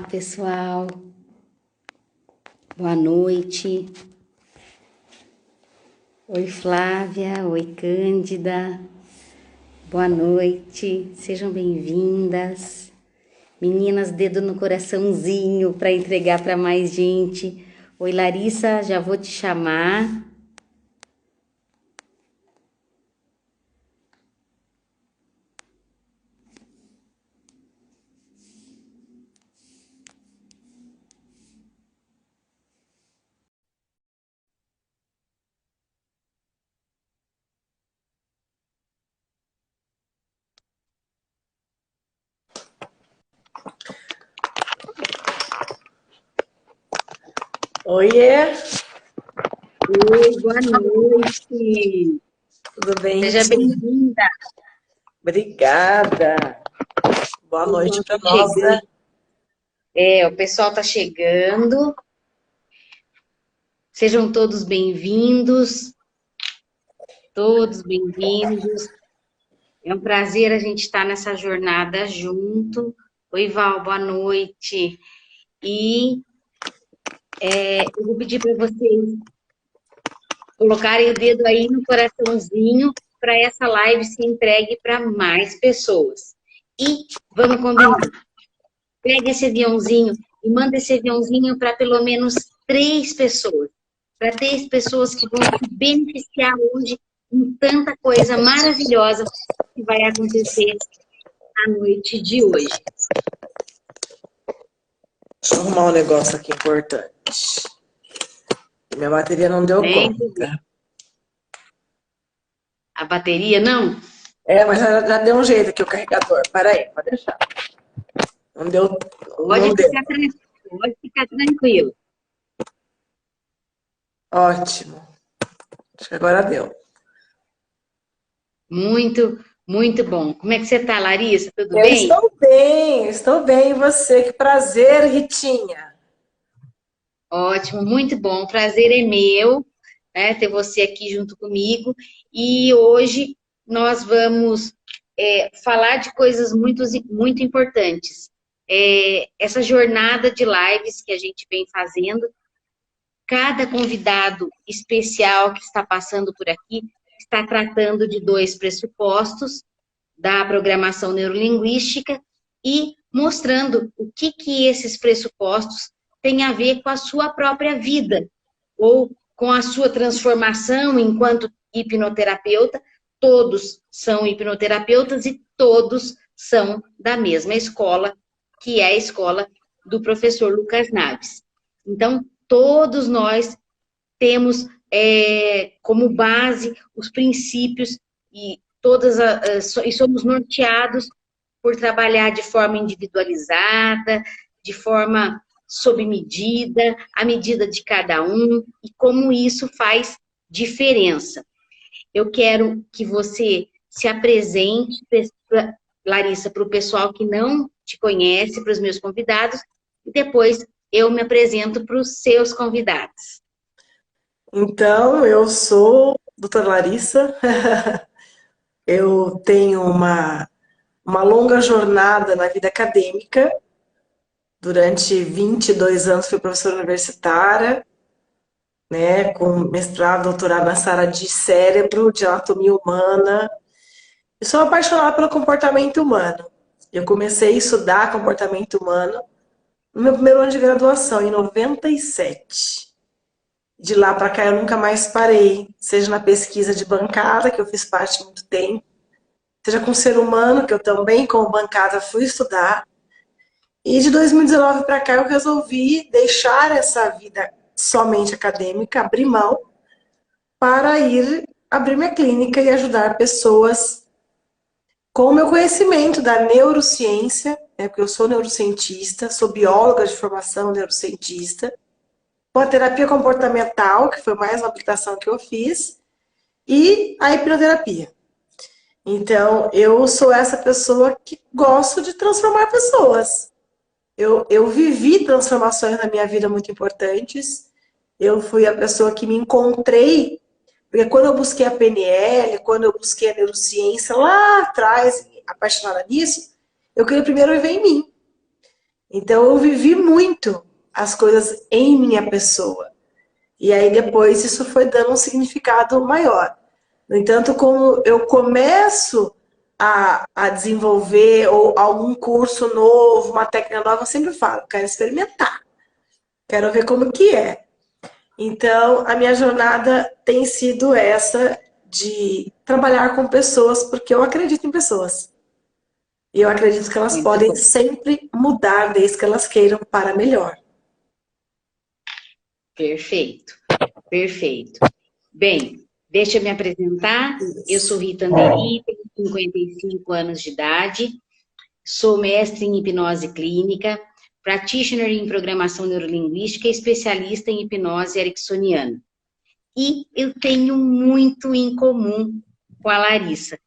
pessoal. Boa noite. Oi, Flávia. Oi, Cândida. Boa noite. Sejam bem-vindas. Meninas, dedo no coraçãozinho para entregar para mais gente. Oi, Larissa, já vou te chamar. Oiê! Oi, boa noite. Tudo bem? Seja bem-vinda. Obrigada. Boa noite para nós, né? O pessoal está chegando. Sejam todos bem-vindos. Todos bem-vindos. É um prazer a gente estar nessa jornada junto. Oi, Val, boa noite. E eu vou pedir para vocês colocarem o dedo aí no coraçãozinho para essa live se entregue para mais pessoas. E vamos combinar. Pega esse aviãozinho e manda esse aviãozinho para pelo menos 3 pessoas. Para 3 pessoas que vão se beneficiar hoje com tanta coisa maravilhosa que vai acontecer à noite de hoje. Deixa eu arrumar um negócio aqui importante. Minha bateria não deu conta. A bateria não? Mas já deu um jeito aqui o carregador. Para aí, pode deixar. Não deu. Pode ficar tranquilo. Ótimo. Acho que agora deu. Muito, muito bom. Como é que você está, Larissa? Tudo Eu bem? estou bem. E você? Que prazer, Ritinha. Ótimo, muito bom. O prazer é meu, né, ter você aqui junto comigo. E hoje nós vamos falar de coisas muito importantes. Essa jornada de lives que a gente vem fazendo, cada convidado especial que está passando por aqui está tratando de 2 pressupostos da programação neurolinguística e mostrando o que esses pressupostos têm a ver com a sua própria vida ou com a sua transformação enquanto hipnoterapeuta. Todos são hipnoterapeutas e todos são da mesma escola, que é a escola do professor Lucas Naves. Então, todos nós temos como base os princípios e somos norteados por trabalhar de forma individualizada, de forma sob medida, à medida de cada um, e como isso faz diferença. Eu quero que você se apresente, Larissa, para o pessoal que não te conhece, para os meus convidados, e depois eu me apresento para os seus convidados. Então, eu sou doutora Larissa. Eu tenho uma longa jornada na vida acadêmica. Durante 22 anos fui professora universitária, né, com mestrado, doutorado nessa área de cérebro, de anatomia humana. Eu sou apaixonada pelo comportamento humano. Eu comecei a estudar comportamento humano no meu primeiro ano de graduação, em 97. De lá para cá eu nunca mais parei, seja na pesquisa de bancada, que eu fiz parte há muito tempo, seja com ser humano, que eu também, como bancada, fui estudar. E de 2019 para cá eu resolvi deixar essa vida somente acadêmica, abrir mão, para ir abrir minha clínica e ajudar pessoas com o meu conhecimento da neurociência, porque eu sou neurocientista, sou bióloga de formação, neurocientista, com a terapia comportamental, que foi mais uma aplicação que eu fiz, e a hipnoterapia. Então, eu sou essa pessoa que gosto de transformar pessoas. Eu vivi transformações na minha vida muito importantes. Eu fui a pessoa que me encontrei, porque quando eu busquei a PNL, quando eu busquei a neurociência lá atrás, apaixonada nisso, eu queria primeiro viver em mim. Então eu vivi muito as coisas em minha pessoa. E aí depois isso foi dando um significado maior. No entanto, como eu começo a desenvolver ou algum curso novo, uma técnica nova, eu sempre falo, quero experimentar, quero ver como que é. Então, a minha jornada tem sido essa de trabalhar com pessoas, porque eu acredito em pessoas. E eu acredito que elas Muito podem bom. sempre mudar desde que elas queiram para melhor. Perfeito, perfeito. Bem, deixa eu me apresentar. Eu sou Isso. Rita Anderi, tenho 55 anos de idade, sou mestre em hipnose clínica, practitioner em programação neurolinguística e especialista em hipnose ericksoniana. E eu tenho muito em comum com a Larissa,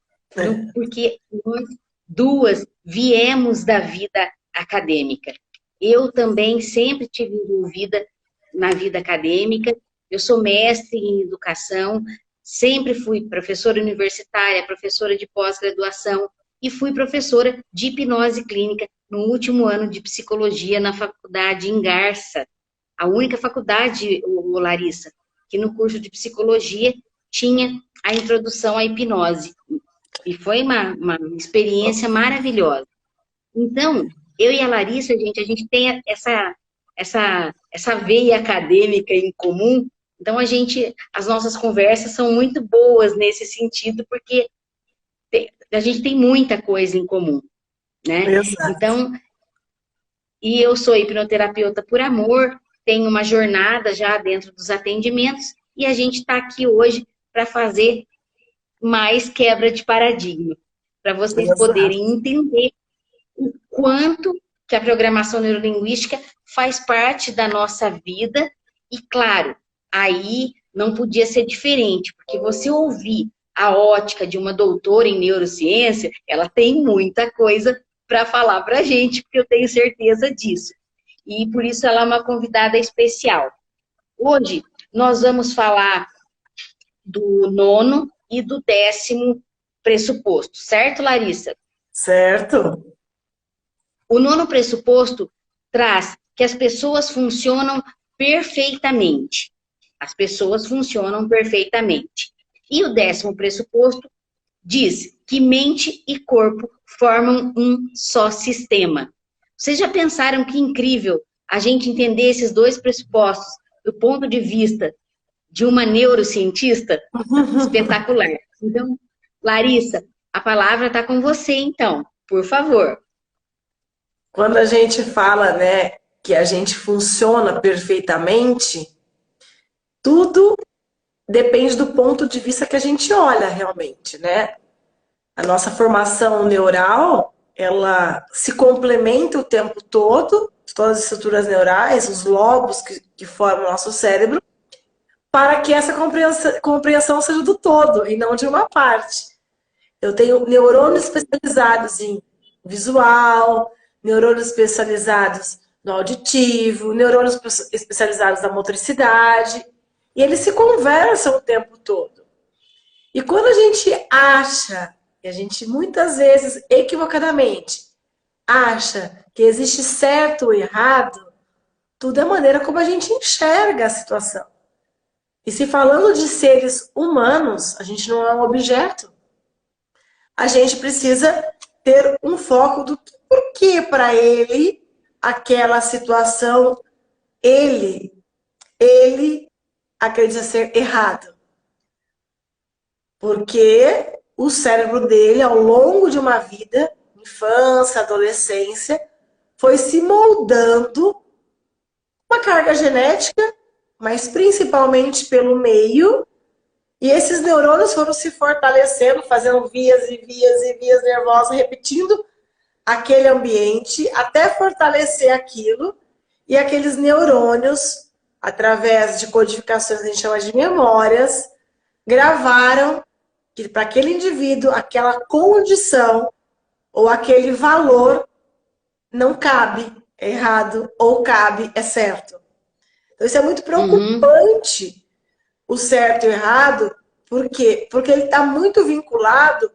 porque nós duas viemos da vida acadêmica. Eu também sempre tive envolvida na vida acadêmica, eu sou mestre em educação, sempre fui professora universitária, professora de pós-graduação e fui professora de hipnose clínica no último ano de psicologia na faculdade em Garça, a única faculdade, Larissa, que no curso de psicologia tinha a introdução à hipnose. E foi uma experiência maravilhosa. Então, eu e a Larissa, gente, a gente tem essa veia acadêmica em comum. Então, as nossas conversas são muito boas nesse sentido, porque a gente tem muita coisa em comum, né? Exato. Então, e eu sou hipnoterapeuta por amor, tenho uma jornada já dentro dos atendimentos, e a gente está aqui hoje para fazer mais quebra de paradigma, para vocês Exato. poderem entender o quanto que a programação neurolinguística faz parte da nossa vida, e claro, aí não podia ser diferente, porque você ouvir a ótica de uma doutora em neurociência, ela tem muita coisa para falar para a gente, porque eu tenho certeza disso. E por isso ela é uma convidada especial. Hoje nós vamos falar do nono e do 10º pressuposto, certo, Larissa? Certo? O nono pressuposto traz que as pessoas funcionam perfeitamente. As pessoas funcionam perfeitamente. E o 10º pressuposto diz que mente e corpo formam um só sistema. Vocês já pensaram que incrível a gente entender esses dois pressupostos do ponto de vista de uma neurocientista? Espetacular. Então, Larissa, a palavra está com você, então, por favor. Quando a gente fala, né, que a gente funciona perfeitamente, tudo depende do ponto de vista que a gente olha realmente, né? A nossa formação neural, ela se complementa o tempo todo, todas as estruturas neurais, os lobos que formam o nosso cérebro, para que essa compreensão seja do todo e não de uma parte. Eu tenho neurônios especializados em visual, neurônios especializados no auditivo, neurônios especializados na motricidade, e eles se conversam o tempo todo. E quando a gente acha, e a gente muitas vezes equivocadamente acha que existe certo ou errado, tudo é a maneira como a gente enxerga a situação. E se falando de seres humanos, a gente não é um objeto. A gente precisa ter um foco do porquê para ele aquela situação, ele acredita ser errado. Porque o cérebro dele, ao longo de uma vida, infância, adolescência, foi se moldando uma carga genética, mas principalmente pelo meio. E esses neurônios foram se fortalecendo, fazendo vias e vias e vias nervosas, repetindo aquele ambiente até fortalecer aquilo. E aqueles neurônios, através de codificações que a gente chama de memórias, gravaram que para aquele indivíduo, aquela condição ou aquele valor não cabe, é errado, ou cabe, é certo. Então isso é muito preocupante, o certo e o errado. Por quê? Porque ele está muito vinculado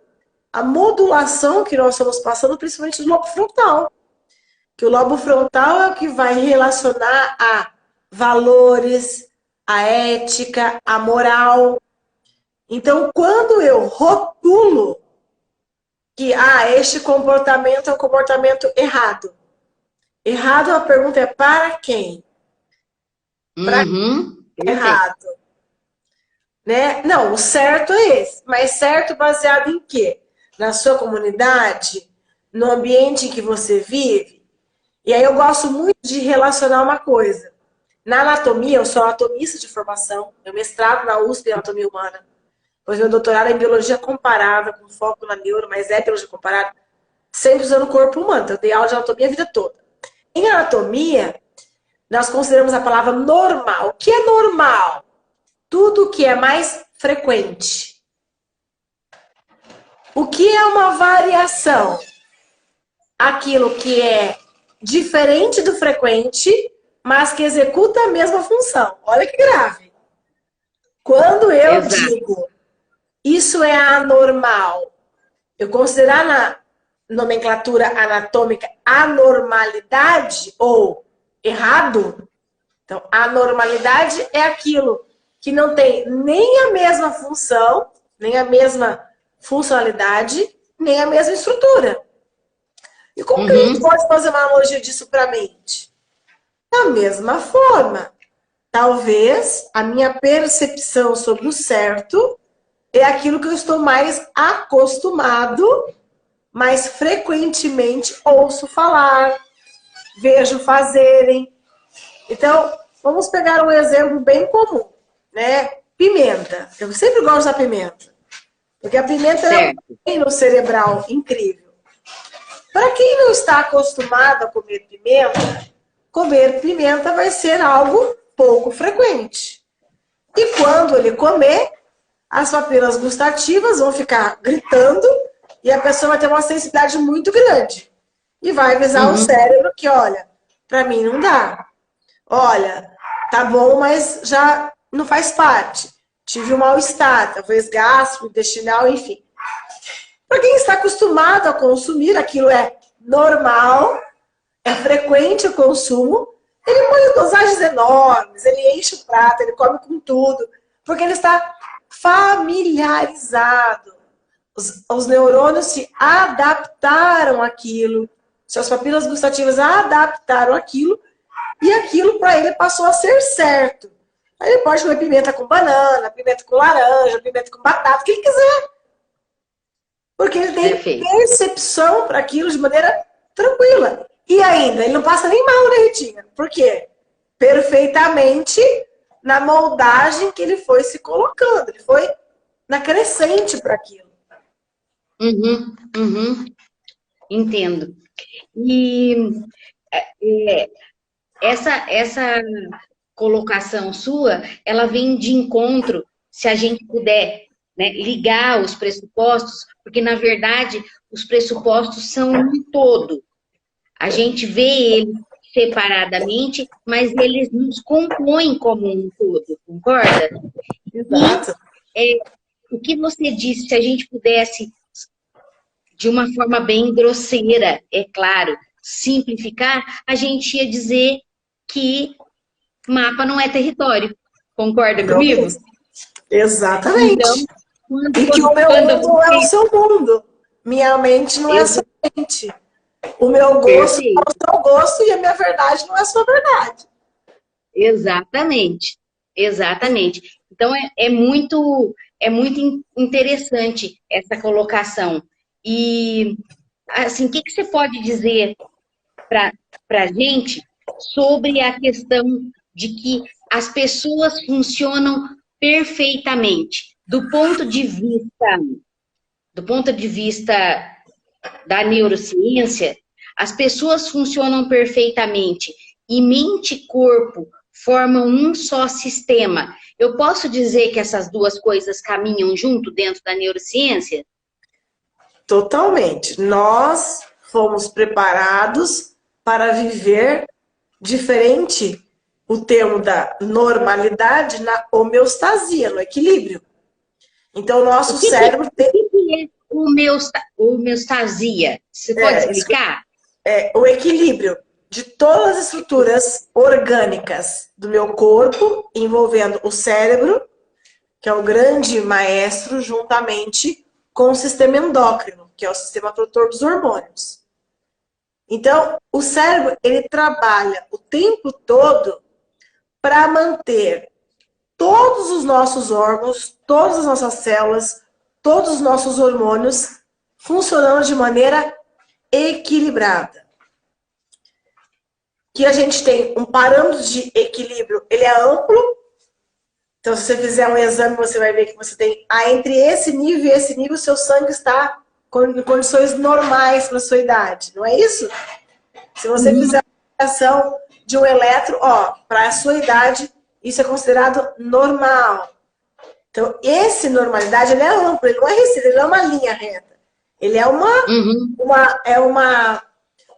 à modulação que nós estamos passando, principalmente do lobo frontal. que o lobo frontal é o que vai relacionar a valores, a ética, a moral. Então, quando eu rotulo que este comportamento é um comportamento errado. Errado, a pergunta é para quem? Para Uhum. Perfeito. errado, né? Não, o certo é esse, mas certo baseado em quê? Na sua comunidade, no ambiente em que você vive. E aí eu gosto muito de relacionar uma coisa. Na anatomia, eu sou anatomista de formação, meu mestrado na USP em anatomia humana, pois meu doutorado é em biologia comparada, com foco na neuro, mas é biologia comparada, sempre usando o corpo humano. Então, eu dei aula de anatomia a vida toda. Em anatomia, nós consideramos a palavra normal. O que é normal? Tudo que é mais frequente. O que é uma variação? Aquilo que é diferente do frequente, mas que executa a mesma função. Olha que grave. Quando eu Exato. digo isso é anormal, eu considerar na nomenclatura anatômica anormalidade ou errado, então anormalidade é aquilo que não tem nem a mesma função, nem a mesma funcionalidade, nem a mesma estrutura. E como que a gente Uhum. pode fazer uma analogia disso para a mente? Da mesma forma, talvez a minha percepção sobre o certo é aquilo que eu estou mais acostumado, mais frequentemente ouço falar, vejo fazerem. Então, vamos pegar um exemplo bem comum, né? Pimenta. Eu sempre gosto da pimenta, porque a pimenta é um Certo. treino cerebral incrível. Para quem não está acostumado a comer pimenta vai ser algo pouco frequente. E quando ele comer, as papilas gustativas vão ficar gritando e a pessoa vai ter uma sensibilidade muito grande. E vai avisar o Uhum. cérebro que, olha, para mim não dá. Olha, tá bom, mas já não faz parte. Tive um mal-estar, talvez gastrointestinal, enfim. Para quem está acostumado a consumir, aquilo é normal, é frequente o consumo, ele põe dosagens enormes, ele enche o prato, ele come com tudo, porque ele está familiarizado. Os neurônios se adaptaram àquilo, suas papilas gustativas adaptaram àquilo, e aquilo para ele passou a ser certo. Aí ele pode comer pimenta com banana, pimenta com laranja, pimenta com batata, o que ele quiser. Porque ele tem Perfeito. percepção para aquilo de maneira tranquila. E ainda, ele não passa nem mal, né, Ritinha? Por quê? Perfeitamente na moldagem que ele foi se colocando. Ele foi na crescente para aquilo. Uhum. Uhum. Entendo. E é, essa colocação sua, ela vem de encontro, se a gente puder, né, ligar os pressupostos, porque, na verdade, os pressupostos são um todo. A gente vê eles separadamente, mas eles nos compõem como um todo, concorda? E Exato. o que você disse, se a gente pudesse, de uma forma bem grosseira, é claro, simplificar, a gente ia dizer que mapa não é território. Concorda Não comigo? mesmo. Exatamente. Então, quando, E que o meu quando mundo é o você. seu mundo. Minha mente não é a sua mente. O meu gosto não é Perfeito, o seu gosto e a minha verdade não é a sua verdade. exatamente, exatamente. Então, é muito interessante essa colocação. E, assim, o que que você pode dizer para a gente sobre a questão de que as pessoas funcionam perfeitamente, do ponto de vista da neurociência, as pessoas funcionam perfeitamente e mente e corpo formam um só sistema. Eu posso dizer que essas duas coisas caminham junto dentro da neurociência? Totalmente. Nós fomos preparados para viver diferente o termo da normalidade na homeostasia, no equilíbrio. Então, o O nosso que que, cérebro o tem que que é homeostasia? Você pode isso explicar? é o equilíbrio. de todas as estruturas orgânicas do meu corpo, envolvendo o cérebro, que é o grande maestro, juntamente com o sistema endócrino, que é o sistema produtor dos hormônios. Então, o cérebro, ele trabalha o tempo todo para manter todos os nossos órgãos, todas as nossas células, todos os nossos hormônios funcionando de maneira equilibrada. Que a gente tem um parâmetro de equilíbrio, ele é amplo. Então, se você fizer um exame, você vai ver que você tem entre esse nível e esse nível, o seu sangue está em condições normais para a sua idade, não é isso? Se você fizer uma avaliação de um eletro, ó, para a sua idade, isso é considerado normal. Então, esse normalidade, ele é amplo, ele não é restrito, ele não é uma linha reta. Ele é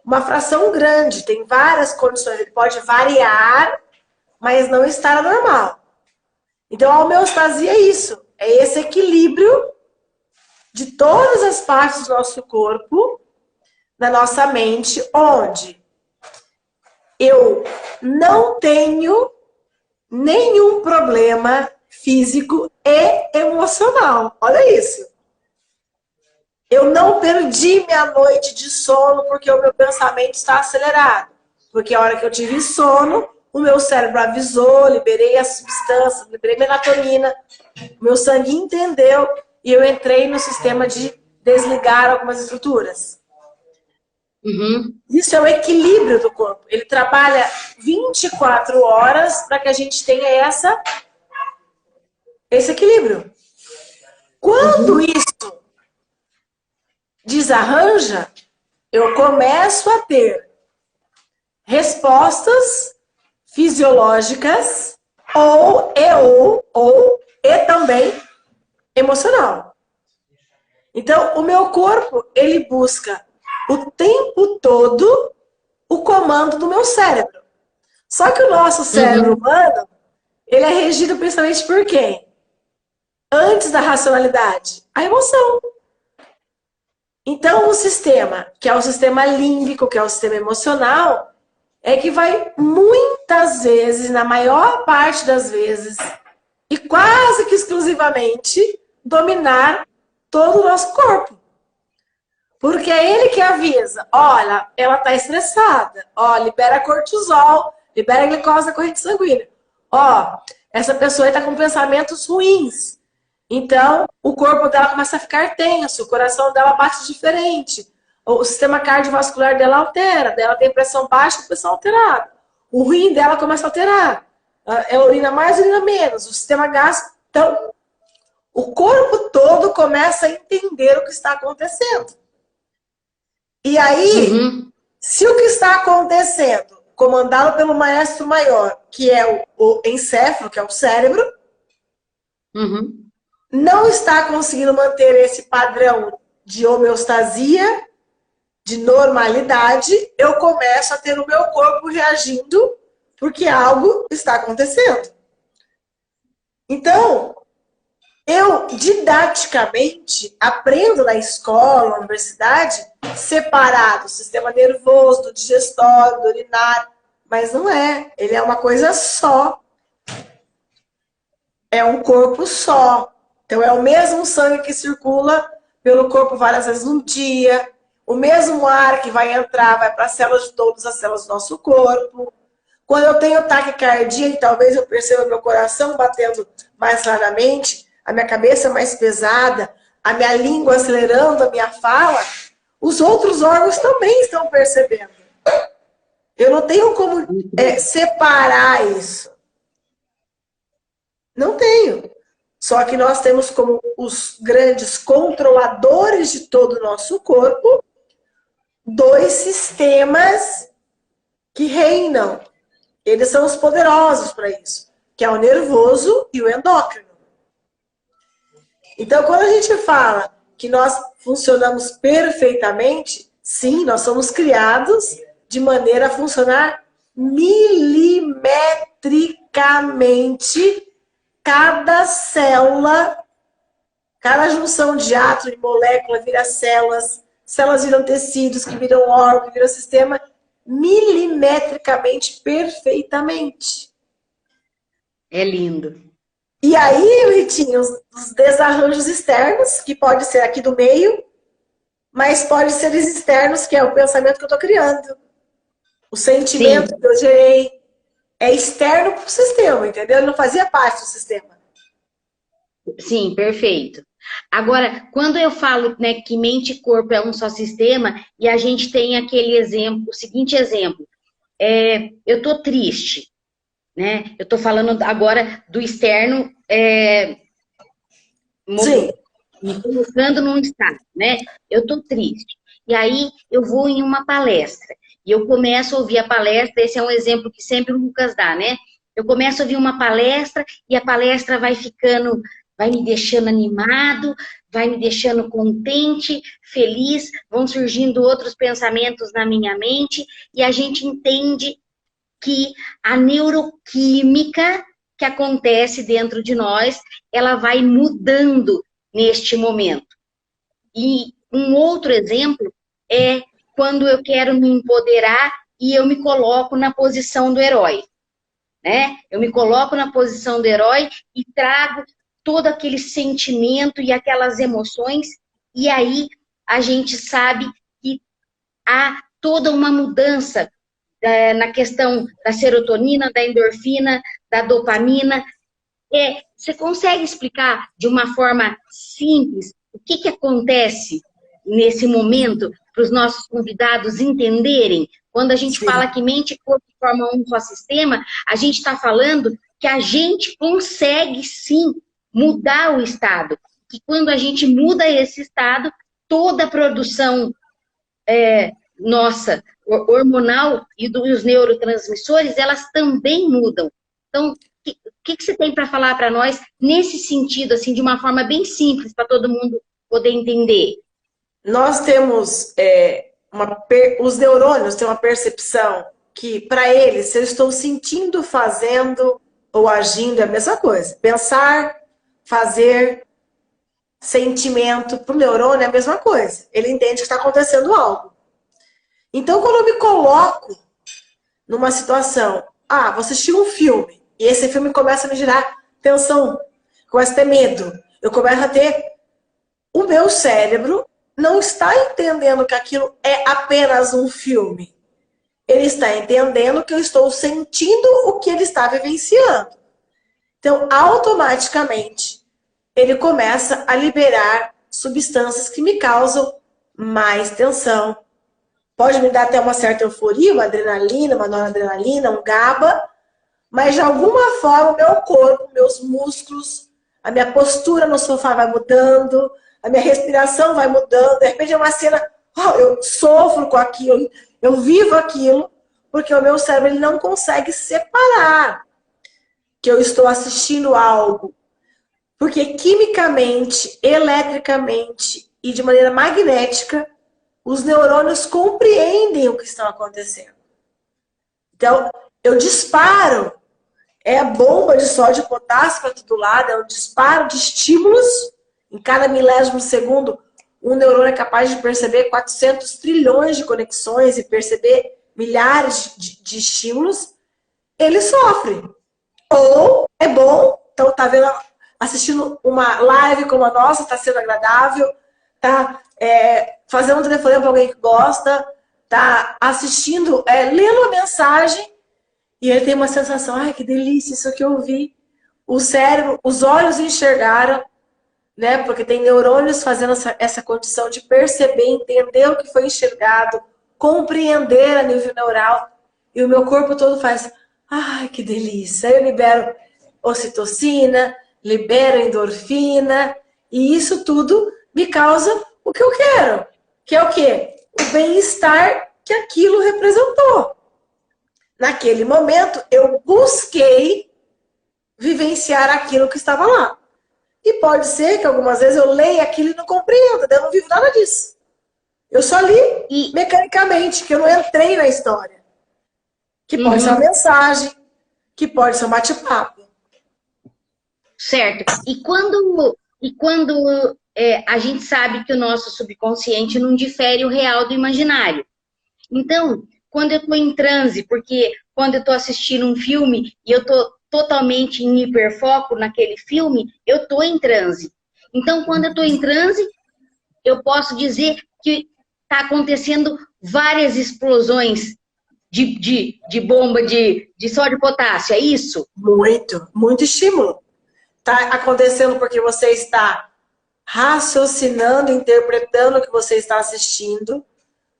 uma fração grande, tem várias condições, ele pode variar, mas não estar normal. Então, a homeostasia é isso, é esse equilíbrio de todas as partes do nosso corpo, na nossa mente, onde eu não tenho nenhum problema físico e emocional. Olha isso. Eu não perdi minha noite de sono porque o meu pensamento está acelerado. Porque a hora que eu tive sono, o meu cérebro avisou, liberei as substâncias, liberei melatonina, o meu sangue entendeu e eu entrei no sistema de desligar algumas estruturas. Isso é o equilíbrio do corpo. Ele trabalha 24 horas para que a gente tenha esse equilíbrio. Quando isso desarranja, eu começo a ter respostas fisiológicas e também emocional. Então, o meu corpo, ele busca o tempo todo o comando do meu cérebro. Só que o nosso cérebro humano, ele é regido principalmente por quem? Antes da racionalidade, a emoção. Então, o sistema, que é o sistema límbico, que é o sistema emocional, é que vai muitas vezes, na maior parte das vezes, e quase que exclusivamente, dominar todo o nosso corpo. Porque é ele que avisa, olha, ela está estressada, ó, libera cortisol, libera glicose na corrente sanguínea. Ó, essa pessoa está com pensamentos ruins. Então, o corpo dela começa a ficar tenso, o coração dela bate diferente, o sistema cardiovascular dela altera, dela tem pressão baixa e pressão alterada. O rim dela começa a alterar. Ela urina mais, urina menos, o sistema gástrico. Então, o corpo todo começa a entender o que está acontecendo. E aí, se o que está acontecendo, comandado pelo maestro maior, que é o encéfalo, que é o cérebro, não está conseguindo manter esse padrão de homeostasia, de normalidade, eu começo a ter o meu corpo reagindo porque algo está acontecendo. Então, eu didaticamente aprendo na escola, na universidade, separado o sistema nervoso, do digestório, do urinário, mas não é. Ele é uma coisa só. É um corpo só. Então, é o mesmo sangue que circula pelo corpo várias vezes no dia, o mesmo ar que vai entrar, vai para as células de todas as células do nosso corpo. Quando eu tenho taquicardia, e talvez eu perceba meu coração batendo mais claramente, a minha cabeça mais pesada, a minha língua acelerando, a minha fala, os outros órgãos também estão percebendo. Eu não tenho como separar isso. Não tenho. Só que nós temos como os grandes controladores de todo o nosso corpo, dois sistemas que reinam. Eles são os poderosos para isso, que é o nervoso e o endócrino. Então, quando a gente fala que nós funcionamos perfeitamente, sim, nós somos criados de maneira a funcionar milimetricamente. Cada célula, cada junção de átomo e molécula vira células, células viram tecidos, que viram órgão, que viram sistema, milimetricamente, perfeitamente. É lindo. E aí, Ritinho, os desarranjos externos, que pode ser aqui do meio, mas pode ser os externos, que é o pensamento que eu estou criando. O Sim, sentimento que eu gerei é externo para o sistema, entendeu? Ele não fazia parte do sistema. sim, perfeito. Agora, quando eu falo, né, que mente e corpo é um só sistema, e a gente tem aquele exemplo, o seguinte exemplo, eu tô triste, né? Eu tô falando agora do externo, Sim, me colocando num estado, né? Eu tô triste. E aí eu vou em uma palestra e eu começo a ouvir a palestra. Esse é um exemplo que sempre o Lucas dá, né? Eu começo a ouvir uma palestra e a palestra vai ficando, vai me deixando animado, vai me deixando contente, feliz, vão surgindo outros pensamentos na minha mente e a gente entende que a neuroquímica que acontece dentro de nós, ela vai mudando neste momento. E um outro exemplo é quando eu quero me empoderar e eu me coloco na posição do herói, né? Eu me coloco na posição do herói e trago todo aquele sentimento e aquelas emoções, e aí a gente sabe que há toda uma mudança na questão da serotonina, da endorfina, da dopamina. Você consegue explicar de uma forma simples o que acontece nesse momento para os nossos convidados entenderem? Quando a gente sim. fala que mente e corpo formam um só sistema, a gente está falando que a gente consegue sim mudar o estado. Que quando a gente muda esse estado, toda a produção nossa, hormonal e dos neurotransmissores, elas também mudam. Então, o que você tem para falar para nós nesse sentido, assim, de uma forma bem simples, para todo mundo poder entender? Nós temos os neurônios têm uma percepção que, para eles, se eu estou sentindo, fazendo ou agindo, é a mesma coisa. Pensar, fazer, sentimento, para o neurônio é a mesma coisa. Ele entende que está acontecendo algo. Então, quando eu me coloco numa situação, vou assistir um filme, e esse filme começa a me gerar tensão, começa a ter medo, eu começo a ter. O meu cérebro não está entendendo que aquilo é apenas um filme. Ele está entendendo que eu estou sentindo o que ele está vivenciando. Então, automaticamente, ele começa a liberar substâncias que me causam mais tensão. Pode me dar até uma certa euforia, uma adrenalina, uma noradrenalina, um GABA, mas de alguma forma o meu corpo, meus músculos, a minha postura no sofá vai mudando, a minha respiração vai mudando. De repente é uma cena, eu sofro com aquilo, eu vivo aquilo, porque o meu cérebro ele não consegue separar que eu estou assistindo algo. Porque quimicamente, eletricamente e de maneira magnética, os neurônios compreendem o que está acontecendo. Então, eu disparo, é a bomba de sódio e potássio para todo lado, é um disparo de estímulos. Em cada milésimo de segundo, um neurônio é capaz de perceber 400 trilhões de conexões e perceber milhares de estímulos. Ele sofre. Ou é bom, então tá vendo, assistindo uma live como a nossa, tá sendo agradável, tá fazendo um telefonema para alguém que gosta, tá assistindo, lendo a mensagem, e ele tem uma sensação, ai, que delícia, isso que eu vi. O cérebro, os olhos enxergaram, né? Porque tem neurônios fazendo essa condição de perceber, entender o que foi enxergado, compreender a nível neural, e o meu corpo todo faz, ai, que delícia. Aí eu libero ocitocina, libero endorfina, e isso tudo me causa o que eu quero, que é o quê? O bem-estar que aquilo representou. Naquele momento, eu busquei vivenciar aquilo que estava lá. E pode ser que algumas vezes eu leia aquilo e não compreenda, eu não vivo nada disso. Eu só li mecanicamente, que eu não entrei na história. Que pode ser uma mensagem, que pode ser um bate-papo. Certo. E quando a gente sabe que o nosso subconsciente não difere o real do imaginário. Então, quando eu estou em transe, porque quando eu estou assistindo um filme e eu estou totalmente em hiperfoco naquele filme, eu estou em transe. Então, quando eu estou em transe, eu posso dizer que está acontecendo várias explosões de bomba de sódio e potássio, é isso? Muito estímulo. Está acontecendo porque você está raciocinando, interpretando o que você está assistindo.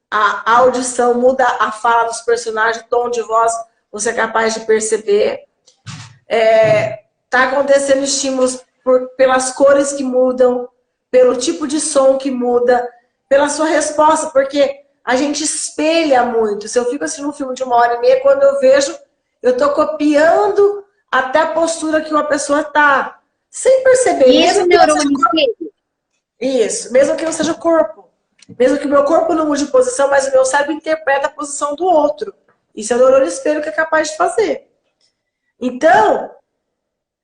A audição muda a fala dos personagens, tom de voz, você é capaz de perceber. Está acontecendo estímulos pelas cores que mudam, pelo tipo de som que muda, pela sua resposta, porque a gente espelha muito. Se eu fico assistindo um filme de 1h30, quando eu vejo, eu estou copiando até a postura que uma pessoa está, sem perceber. E esse neurônio espelho? Isso, mesmo que não seja o corpo. Mesmo que o meu corpo não mude de posição, mas o meu cérebro interpreta a posição do outro. Isso é o neurônio espelho que é capaz de fazer. Então,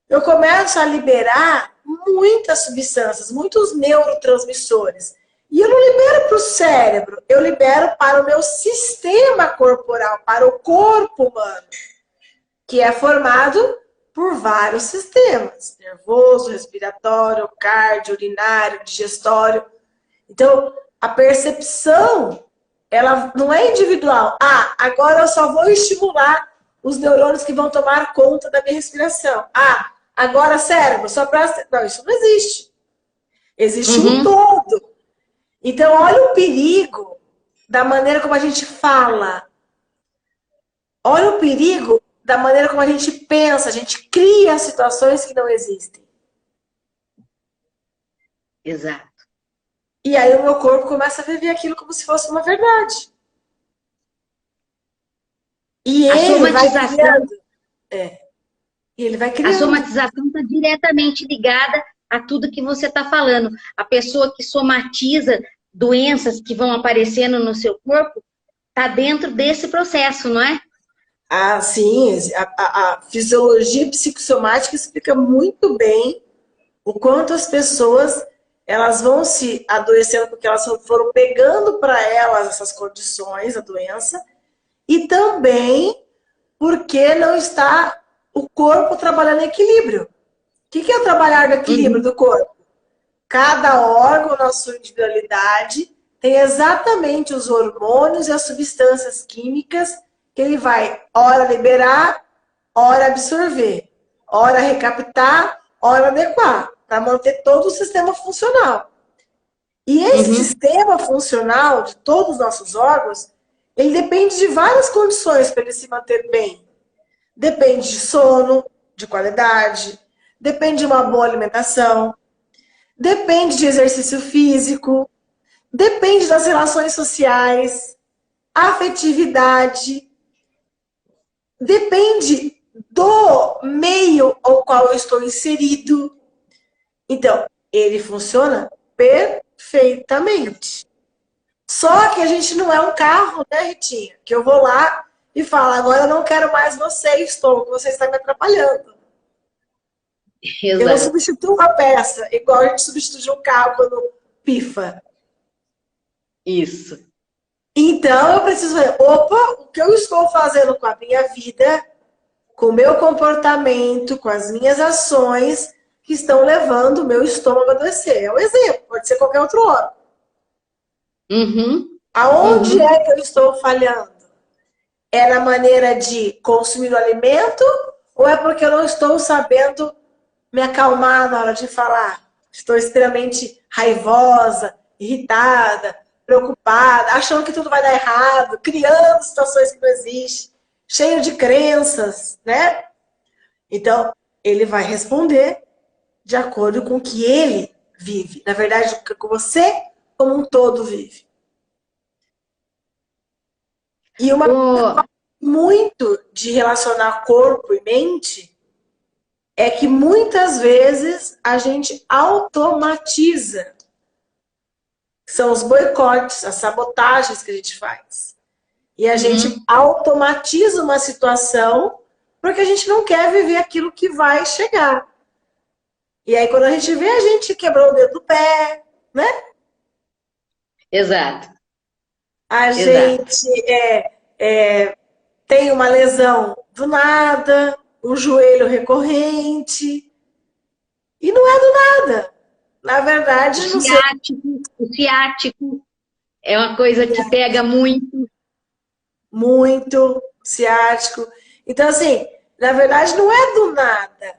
eu começo a liberar muitas substâncias, muitos neurotransmissores. E eu não libero para o cérebro, eu libero para o meu sistema corporal, para o corpo humano, que é formado por vários sistemas: nervoso, respiratório, cardio, urinário, digestório. Então, a percepção, ela não é individual. Ah, agora eu só vou estimular os neurônios que vão tomar conta da minha respiração. Ah, agora cérebro, só para... Não, isso não existe. Existe um todo. Então, olha o perigo da maneira como a gente fala. Olha o perigo da maneira como a gente pensa. A gente cria situações que não existem. Exato. E aí o meu corpo começa a viver aquilo como se fosse uma verdade. E ele vai criando. E ele vai criando. A somatização está diretamente ligada a tudo que você está falando. A pessoa que somatiza doenças que vão aparecendo no seu corpo está dentro desse processo, não é? Ah, sim. A fisiologia psicossomática explica muito bem o quanto as pessoas elas vão se adoecendo porque elas foram pegando para elas essas condições, a doença, e também porque não está o corpo trabalhando em equilíbrio. O que é o trabalhar do equilíbrio do corpo? Cada órgão, na sua individualidade, tem exatamente os hormônios e as substâncias químicas que ele vai, ora liberar, ora absorver, ora recaptar, ora adequar, para manter todo o sistema funcional. E esse sistema funcional de todos os nossos órgãos, ele depende de várias condições para ele se manter bem. Depende de sono, de qualidade, depende de uma boa alimentação, depende de exercício físico, depende das relações sociais, afetividade, depende do meio ao qual eu estou inserido. Então, ele funciona perfeitamente. Só que a gente não é um carro, né, Ritinha? Que eu vou lá e falo, agora eu não quero mais você, estômago, você está me atrapalhando. Exato. Eu não substituo a peça, igual a gente substitui um carro quando pifa. Isso. Então, eu preciso ver, opa, o que eu estou fazendo com a minha vida, com o meu comportamento, com as minhas ações, que estão levando o meu estômago a adoecer. É um exemplo, pode ser qualquer outro órgão. Aonde é que eu estou falhando? É na maneira de consumir o alimento ou é porque eu não estou sabendo me acalmar na hora de falar? Estou extremamente raivosa, irritada, preocupada, achando que tudo vai dar errado, criando situações que não existem, cheio de crenças, né? Então, ele vai responder de acordo com o que ele vive. Na verdade, com você como um todo vive. E uma coisa muito de relacionar corpo e mente é que muitas vezes a gente automatiza. São os boicotes, as sabotagens que a gente faz. E a gente automatiza uma situação porque a gente não quer viver aquilo que vai chegar. E aí quando a gente vê, a gente quebrou o dedo do pé, né? Exato. A gente tem uma lesão do nada, um joelho recorrente, e não é do nada. Na verdade, não sei. O ciático é uma coisa que pega muito. Muito ciático. Então, assim, na verdade, não é do nada.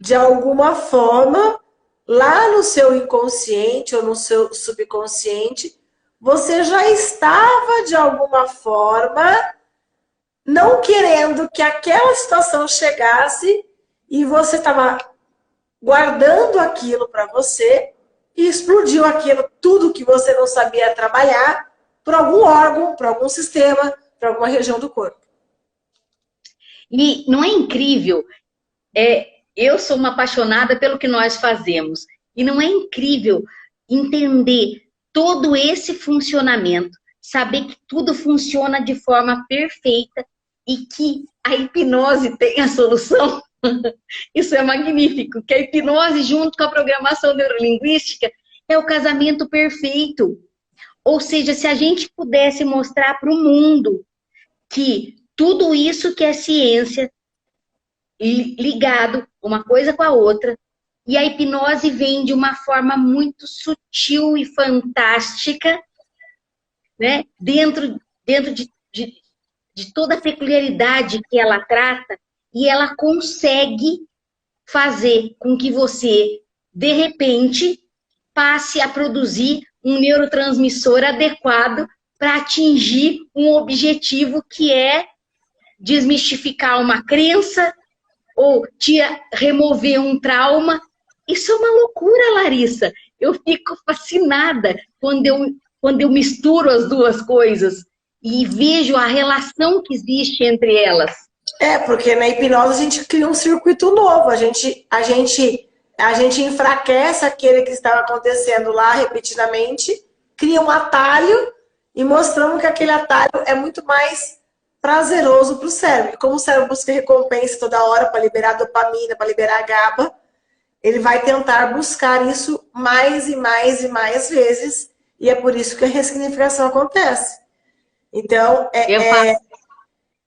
De alguma forma, lá no seu inconsciente ou no seu subconsciente, você já estava, de alguma forma, não querendo que aquela situação chegasse e você estava guardando aquilo para você e explodiu aquilo, tudo que você não sabia trabalhar, por algum órgão, por algum sistema, para alguma região do corpo. E não é incrível? Eu sou uma apaixonada pelo que nós fazemos. E não é incrível entender todo esse funcionamento, saber que tudo funciona de forma perfeita e que a hipnose tem a solução? Isso é magnífico, que a hipnose junto com a programação neurolinguística é o casamento perfeito. Ou seja, se a gente pudesse mostrar para o mundo que tudo isso que é ciência, ligado uma coisa com a outra, e a hipnose vem de uma forma muito sutil e fantástica, né? Dentro de toda a peculiaridade que ela trata, e ela consegue fazer com que você, de repente, passe a produzir um neurotransmissor adequado para atingir um objetivo que é desmistificar uma crença ou remover um trauma. Isso é uma loucura, Larissa. Eu fico fascinada quando eu misturo as duas coisas e vejo a relação que existe entre elas. Porque na hipnose a gente cria um circuito novo, a gente enfraquece aquele que estava acontecendo lá repetidamente, cria um atalho e mostramos que aquele atalho é muito mais prazeroso para o cérebro. E como o cérebro busca recompensa toda hora para liberar dopamina, para liberar GABA, ele vai tentar buscar isso mais e mais e mais vezes, e é por isso que a ressignificação acontece. Então,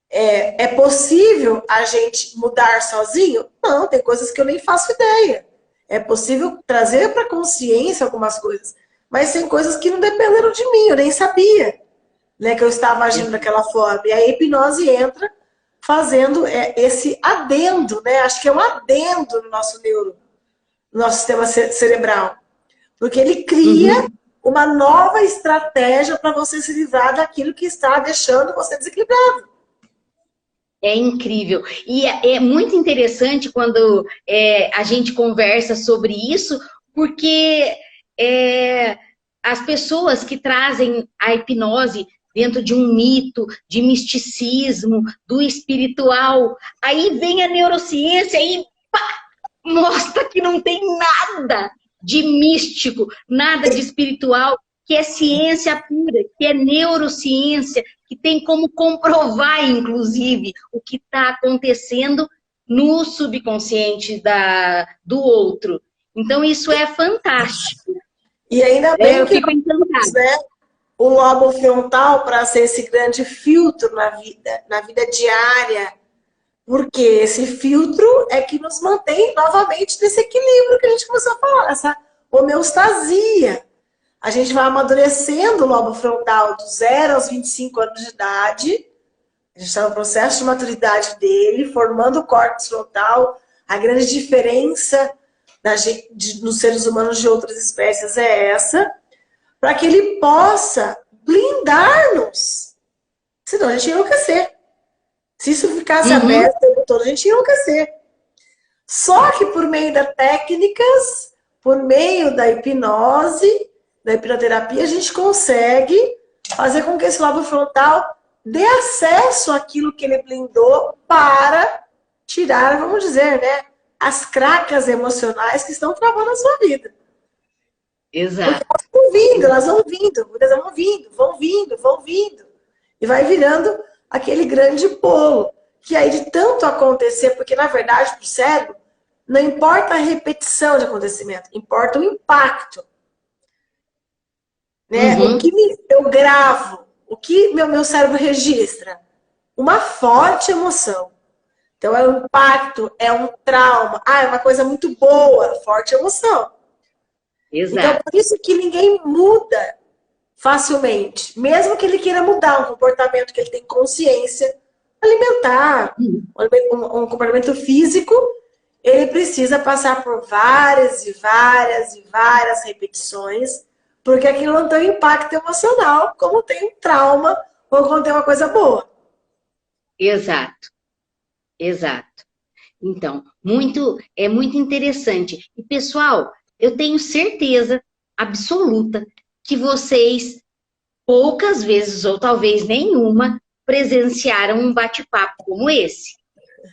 é possível a gente mudar sozinho? Não, tem coisas que eu nem faço ideia. É possível trazer para consciência algumas coisas, mas tem coisas que não dependeram de mim, eu nem sabia, né, que eu estava agindo daquela forma. E a hipnose entra fazendo esse adendo, né? Acho que é um adendo no nosso no nosso sistema cerebral. Porque ele cria uma nova estratégia para você se livrar daquilo que está deixando você desequilibrado. É incrível. E é muito interessante quando a gente conversa sobre isso, porque as pessoas que trazem a hipnose dentro de um mito, de misticismo, do espiritual, aí vem a neurociência e mostra que não tem nada de místico, nada de espiritual, que é ciência pura, que é neurociência, que tem como comprovar, inclusive, o que está acontecendo no subconsciente do outro. Então, isso é fantástico. E ainda bem eu que fico encantada. Né, o lobo frontal para ser esse grande filtro na vida diária, porque esse filtro é que nos mantém novamente nesse equilíbrio que a gente começou a falar, essa homeostasia. A gente vai amadurecendo o lobo frontal do 0 aos 25 anos de idade. A gente está no processo de maturidade dele, formando o córtex frontal. A grande diferença nos seres humanos de outras espécies é essa, para que ele possa blindar-nos. Senão a gente ia enlouquecer. Se isso ficasse aberto o tempo todo, a gente ia enlouquecer. Só que por meio das técnicas, por meio da hipnose, da hipnoterapia, a gente consegue fazer com que esse lobo frontal dê acesso àquilo que ele blindou para tirar, vamos dizer, né, as cracas emocionais que estão travando a sua vida. Exato. Porque elas vão vindo, vão vindo. E vai virando aquele grande bolo. Que aí de tanto acontecer, porque na verdade para o cérebro, não importa a repetição de acontecimento, importa o impacto. Né? Eu gravo o que meu cérebro registra? Uma forte emoção. Então, é um impacto, é um trauma. Ah, é uma coisa muito boa, forte emoção. Então, Exato. por isso que ninguém muda facilmente. Mesmo que ele queira mudar um comportamento que ele tem consciência alimentar, um comportamento físico, ele precisa passar por várias e várias e várias repetições, porque aquilo não tem um impacto emocional, como tem um trauma ou como tem uma coisa boa. Exato. Exato. Então, é muito interessante. E, pessoal, eu tenho certeza absoluta que vocês, poucas vezes, ou talvez nenhuma, presenciaram um bate-papo como esse.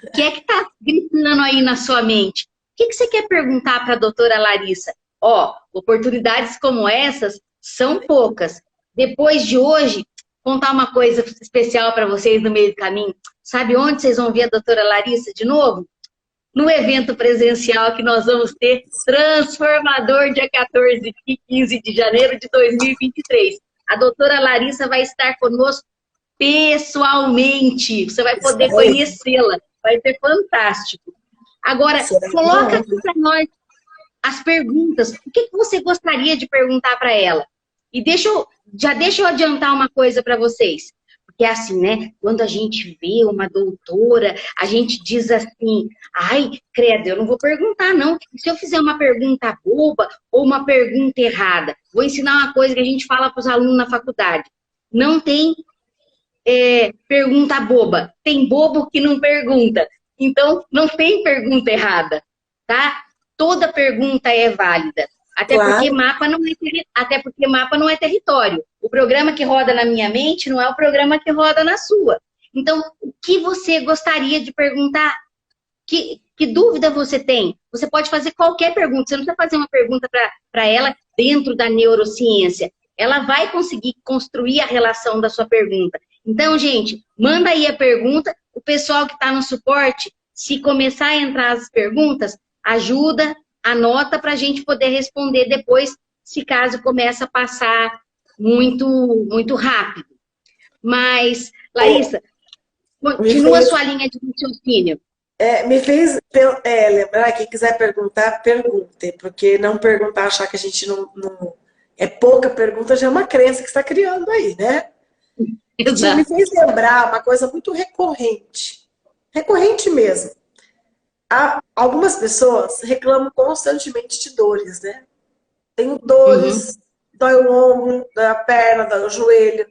O que é que está gritando aí na sua mente? O que você quer perguntar para a doutora Larissa? Ó, oportunidades como essas são poucas. Depois de hoje, contar uma coisa especial para vocês no meio do caminho. Sabe onde vocês vão ver a doutora Larissa de novo? No evento presencial que nós vamos ter, Transformador, dia 14 e 15 de janeiro de 2023. A doutora Larissa vai estar conosco pessoalmente. Você vai poder conhecê-la. Vai ser fantástico. Agora, coloca aqui para nós as perguntas. O que você gostaria de perguntar para ela? E já deixa eu adiantar uma coisa para vocês. Porque é assim, né? Quando a gente vê uma doutora, a gente diz assim, ai, credo, eu não vou perguntar, não. Se eu fizer uma pergunta boba ou uma pergunta errada, vou ensinar uma coisa que a gente fala para os alunos na faculdade. Não tem pergunta boba. Tem bobo que não pergunta. Então, não tem pergunta errada, tá? Toda pergunta é válida. Até porque mapa não é território. O programa que roda na minha mente não é o programa que roda na sua. Então, o que você gostaria de perguntar? Que dúvida você tem? Você pode fazer qualquer pergunta. Você não precisa fazer uma pergunta para ela dentro da neurociência. Ela vai conseguir construir a relação da sua pergunta. Então, gente, manda aí a pergunta. O pessoal que está no suporte, se começar a entrar as perguntas, ajuda, anota para a gente poder responder depois, se caso comece a passar muito, muito rápido. Mas, Larissa, continua a sua linha de raciocínio. Me fez lembrar, quem quiser perguntar, pergunte, porque não perguntar, achar que a gente não é pouca pergunta, já é uma crença que está criando aí, né? Exato. Me fez lembrar uma coisa muito recorrente mesmo. Algumas pessoas reclamam constantemente de dores, né? Tenho dores, dói o ombro, dói a perna, dói o joelho.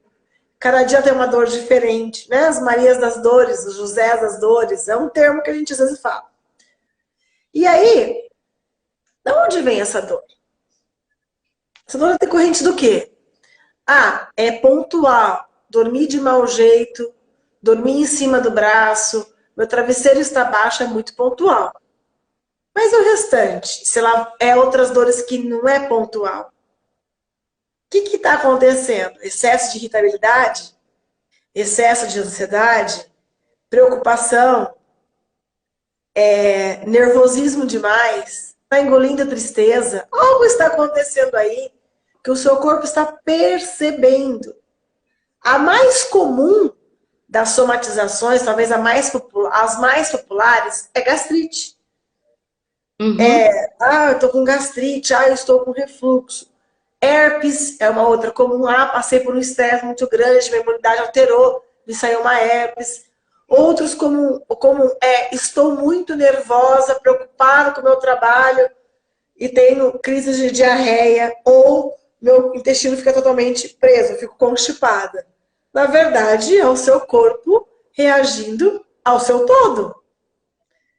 Cada dia tem uma dor diferente, né? As Marias das Dores, os José das Dores, é um termo que a gente às vezes fala. E aí, de onde vem essa dor? Essa dor é decorrente do quê? É pontual. Dormir de mau jeito, dormir em cima do braço, meu travesseiro está baixo, é muito pontual. Mas o restante, sei lá, outras dores que não é pontual. O que está acontecendo? Excesso de irritabilidade? Excesso de ansiedade? Preocupação? Nervosismo demais? Está engolindo a tristeza? Algo está acontecendo aí que o seu corpo está percebendo. A mais comum das somatizações, talvez as mais populares, é gastrite. Eu estou com gastrite, eu estou com refluxo. Herpes é uma outra comum. Passei por um estresse muito grande, minha imunidade alterou, me saiu uma herpes. Outros comum estou muito nervosa, preocupada com o meu trabalho e tenho crises de diarreia, ou meu intestino fica totalmente preso, eu fico constipada. Na verdade, é o seu corpo reagindo ao seu todo.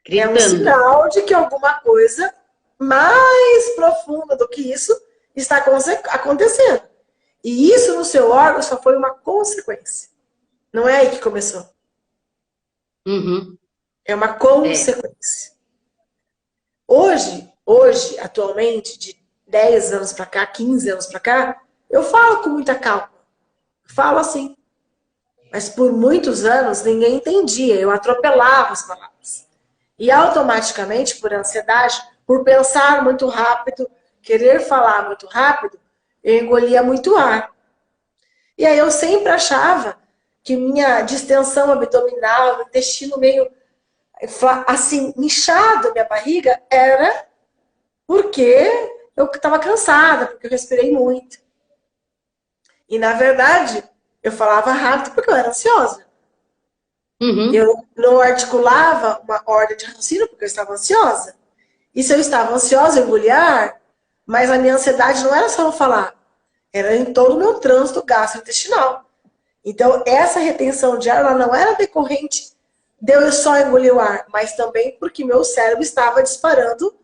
Gritando. É um sinal de que alguma coisa mais profunda do que isso está acontecendo. E isso no seu órgão só foi uma consequência. Não é aí que começou. É uma consequência. Hoje, atualmente, de 10 anos para cá, 15 anos para cá, eu falo com muita calma. Falo assim. Mas por muitos anos ninguém entendia. Eu atropelava as palavras. E automaticamente, por ansiedade, por pensar muito rápido, querer falar muito rápido, eu engolia muito ar. E aí eu sempre achava que minha distensão abdominal, o intestino meio assim, inchado, minha barriga, era porque eu estava cansada, porque eu respirei muito. E na verdade, eu falava rápido porque eu era ansiosa. Uhum. Eu não articulava uma ordem de raciocínio porque eu estava ansiosa. E se eu estava ansiosa, eu engolia ar, mas a minha ansiedade não era só não falar, era em todo o meu trânsito gastrointestinal. Então, essa retenção de ar, ela não era decorrente de eu só engolir o ar, mas também porque meu cérebro estava disparando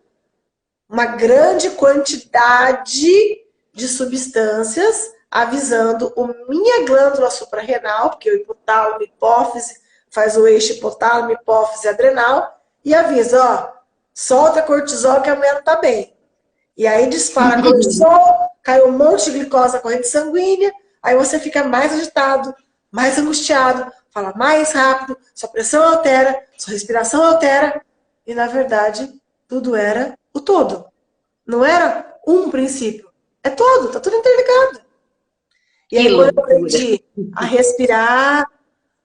uma grande quantidade de substâncias avisando a minha glândula suprarrenal, porque o hipotálamo, hipófise, faz o eixo hipotálamo, hipófise, adrenal, e avisa, ó, solta cortisol que a mulher não tá bem. E aí dispara cortisol, cai um monte de glicose na corrente sanguínea, aí você fica mais agitado, mais angustiado, fala mais rápido, sua pressão altera, sua respiração altera, e na verdade tudo era o todo. Não era um princípio, é todo, tá tudo interligado. E Que aí quando eu loucura. aprendi a respirar,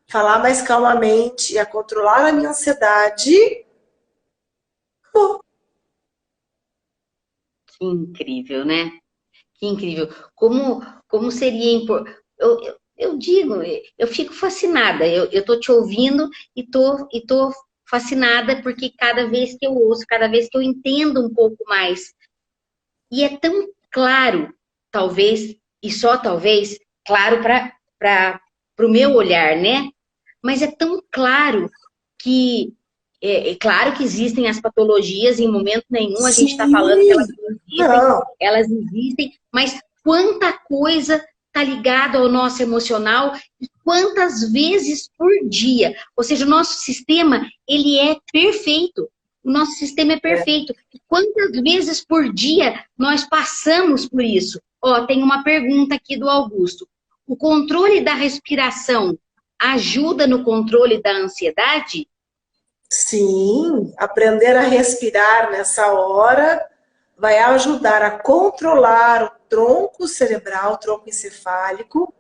falar mais calmamente e a controlar a minha ansiedade, pô, Que incrível, né? Que incrível. Como seria importante. Eu digo, eu fico fascinada. Eu tô te ouvindo e tô fascinada porque cada vez que eu ouço, cada vez que eu entendo um pouco mais. E é tão claro, talvez, e só talvez, claro para o meu olhar, né? Mas é tão claro que é claro que existem as patologias, em momento nenhum a gente está falando que sim, não, elas existem, mas quanta coisa está ligada ao nosso emocional e quantas vezes por dia. Ou seja, o nosso sistema, ele é perfeito. O nosso sistema é é, perfeito. E quantas vezes por dia nós passamos por isso? Ó, tem uma pergunta aqui do Augusto. O controle da respiração ajuda no controle da ansiedade? sim, aprender a respirar nessa hora vai ajudar a controlar o tronco cerebral, o tronco encefálico,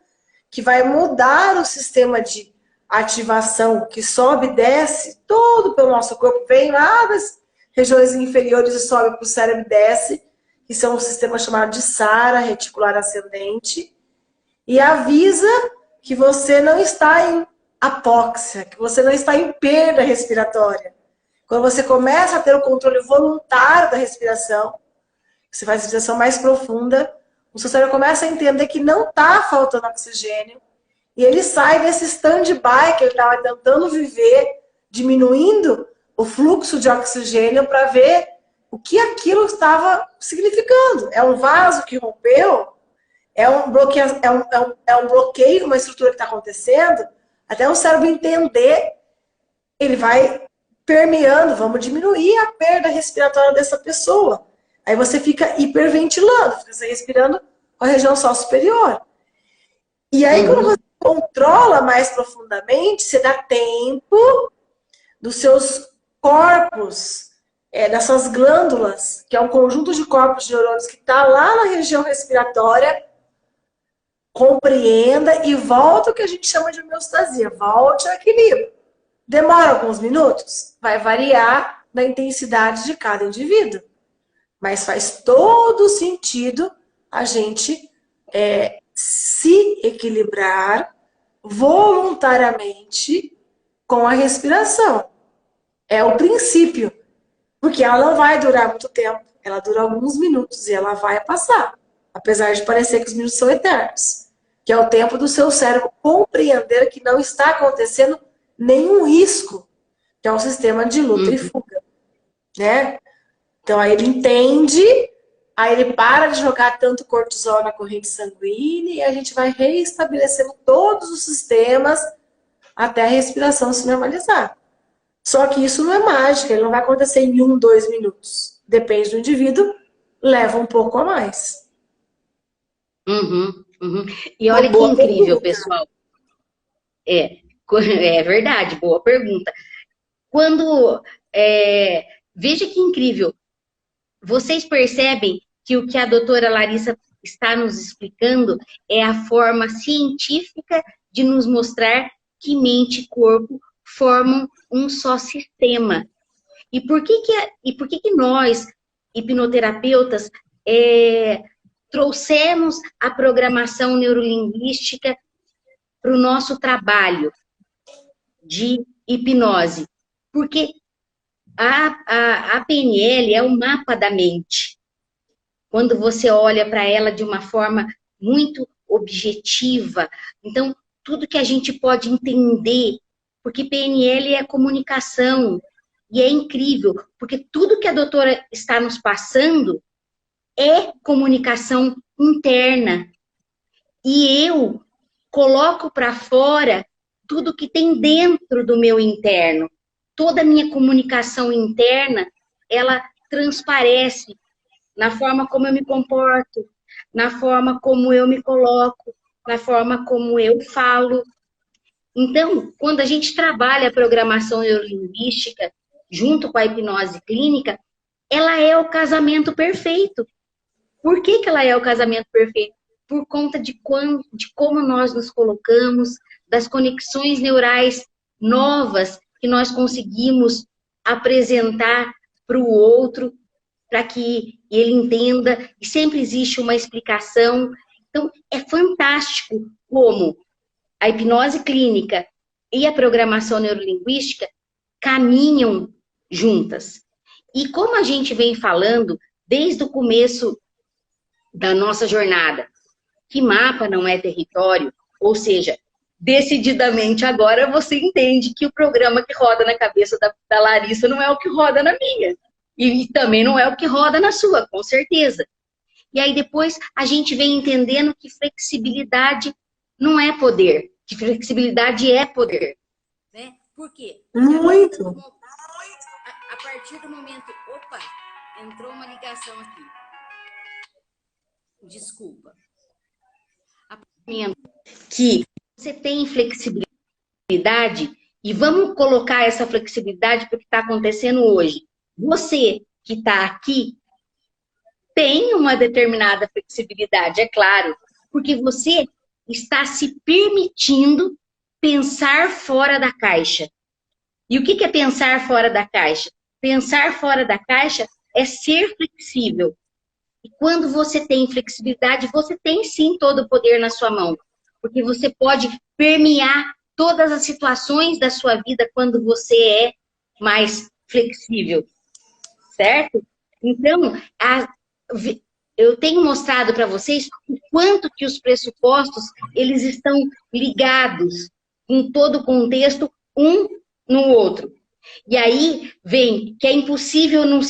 que vai mudar o sistema de ativação que sobe e desce todo pelo nosso corpo, vem lá das regiões inferiores e sobe para o cérebro e desce, que são um sistema chamado de SARA, reticular ascendente, e avisa que você não está em apóxia, que você não está em perda respiratória. Quando você começa a ter o controle voluntário da respiração, você faz a respiração mais profunda, o seu cérebro começa a entender que não está faltando oxigênio, e ele sai desse stand-by que ele estava tentando viver, diminuindo o fluxo de oxigênio para ver o que aquilo estava significando. É um vaso que rompeu? É um bloqueio, uma estrutura que está acontecendo? Até o cérebro entender, ele vai permeando, vamos diminuir a perda respiratória dessa pessoa. Aí você fica hiperventilando, fica respirando com a região só superior. E aí, quando você Uhum. controla mais profundamente, você dá tempo dos seus corpos, das suas glândulas, que é um conjunto de corpos de neurônios que está lá na região respiratória, compreenda e volta o que a gente chama de homeostasia, volte ao equilíbrio. Demora alguns minutos? Vai variar da intensidade de cada indivíduo. Mas faz todo sentido a gente se equilibrar voluntariamente com a respiração. É o princípio, porque ela não vai durar muito tempo, ela dura alguns minutos e ela vai passar, apesar de parecer que os minutos são eternos, que é o tempo do seu cérebro compreender que não está acontecendo nenhum risco, que é um sistema de luta e Uhum. fuga, né? Então aí ele entende, aí ele para de jogar tanto cortisol na corrente sanguínea e a gente vai reestabelecendo todos os sistemas até a respiração se normalizar. Só que isso não é mágica, ele não vai acontecer em 1, 2 minutos. Depende do indivíduo, leva um pouco a mais. Uhum, uhum. E Uma olha que boa incrível, pergunta. pessoal. É, é verdade, boa pergunta. Quando, veja que incrível, vocês percebem que o que a doutora Larissa está nos explicando é a forma científica de nos mostrar que mente e corpo formam um só sistema. E por que nós, hipnoterapeutas, trouxemos a programação neurolinguística para o nosso trabalho de hipnose? Porque a PNL é o mapa da mente. Quando você olha para ela de uma forma muito objetiva, então, tudo que a gente pode entender, porque PNL é comunicação, e é incrível, porque tudo que a doutora está nos passando é comunicação interna. E eu coloco para fora tudo que tem dentro do meu interno. Toda a minha comunicação interna, ela transparece na forma como eu me comporto, na forma como eu me coloco, na forma como eu falo. Então, quando a gente trabalha a programação neurolinguística junto com a hipnose clínica, ela é o casamento perfeito. Por que ela é o casamento perfeito? Por conta de como nós nos colocamos, das conexões neurais novas que nós conseguimos apresentar para o outro, para que ele entenda, e sempre existe uma explicação. Então, é fantástico como a hipnose clínica e a programação neurolinguística caminham juntas. E como a gente vem falando desde o começo da nossa jornada, que mapa não é território, ou seja, decididamente agora você entende que o programa que roda na cabeça da Larissa não é o que roda na minha. E também não é o que roda na sua, com certeza. E aí depois a gente vem entendendo que flexibilidade não é poder, que flexibilidade é poder. Né? Por quê? Muito. A partir do momento... Opa, entrou uma ligação aqui. Desculpa. A partir do momento que você tem flexibilidade, e vamos colocar essa flexibilidade para o que está acontecendo hoje. Você que está aqui tem uma determinada flexibilidade, é claro, porque você está se permitindo pensar fora da caixa. E o que é pensar fora da caixa? Pensar fora da caixa é ser flexível. E quando você tem flexibilidade, você tem sim todo o poder na sua mão. Porque você pode permear todas as situações da sua vida quando você é mais flexível. Certo? Então, eu tenho mostrado para vocês o quanto que os pressupostos, eles estão ligados em todo o contexto, um no outro. E aí vem que é impossível não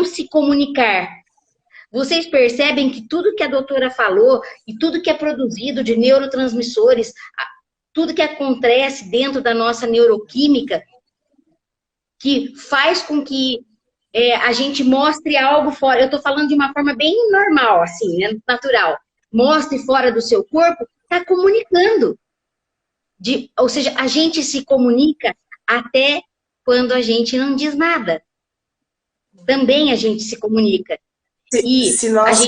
se comunicar. Vocês percebem que tudo que a doutora falou e tudo que é produzido de neurotransmissores, tudo que acontece dentro da nossa neuroquímica, que faz com que a gente mostre algo fora. Eu estou falando de uma forma bem normal, assim, né? Natural. Mostre fora do seu corpo, está comunicando. Ou seja, a gente se comunica até quando a gente não diz nada. Também a gente se comunica. Se nós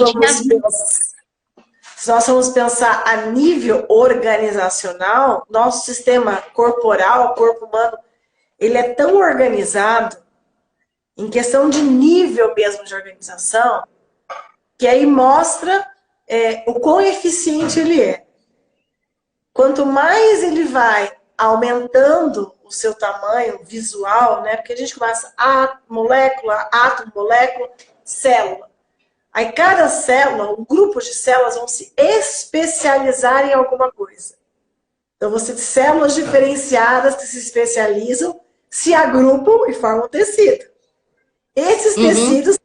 formos pensar a nível organizacional, nosso sistema corporal, corpo humano, ele é tão organizado, em questão de nível mesmo de organização, que aí mostra o quão eficiente ele é. Quanto mais ele vai aumentando o seu tamanho visual, né? Porque a gente começa molécula, átomo, molécula, célula. Aí cada célula, um grupo de células vão se especializar em alguma coisa. Então você tem células diferenciadas que se especializam, se agrupam e formam tecido. Esses tecidos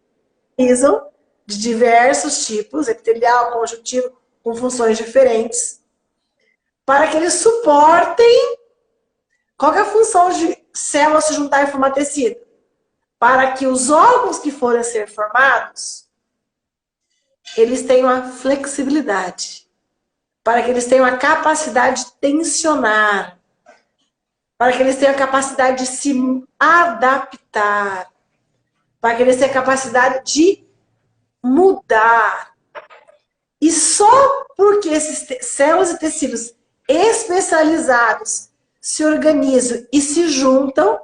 precisam de diversos tipos, epitelial, conjuntivo, com funções diferentes, para que eles suportem. Qual que é a função de células se juntar e formar tecido? Para que os órgãos que forem a ser formados, eles tenham a flexibilidade. Para que eles tenham a capacidade de tensionar. Para que eles tenham a capacidade de se adaptar. Para que eles tenham a capacidade de mudar. E só porque esses células e tecidos especializados se organizam e se juntam,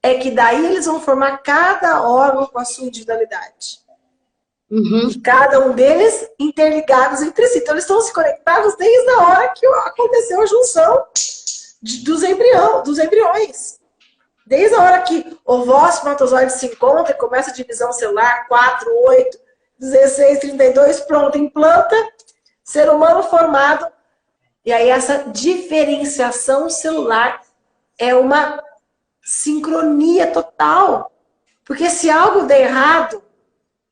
é que daí eles vão formar cada órgão com a sua individualidade. E cada um deles interligados entre si. Então, eles estão se conectados desde a hora que aconteceu a junção dos embriões. Desde a hora que ovócito e espermatozoide se encontram e começa a divisão celular, 4, 8, 16, 32, pronto, implanta, ser humano formado. E aí essa diferenciação celular é uma sincronia total. Porque se algo der errado,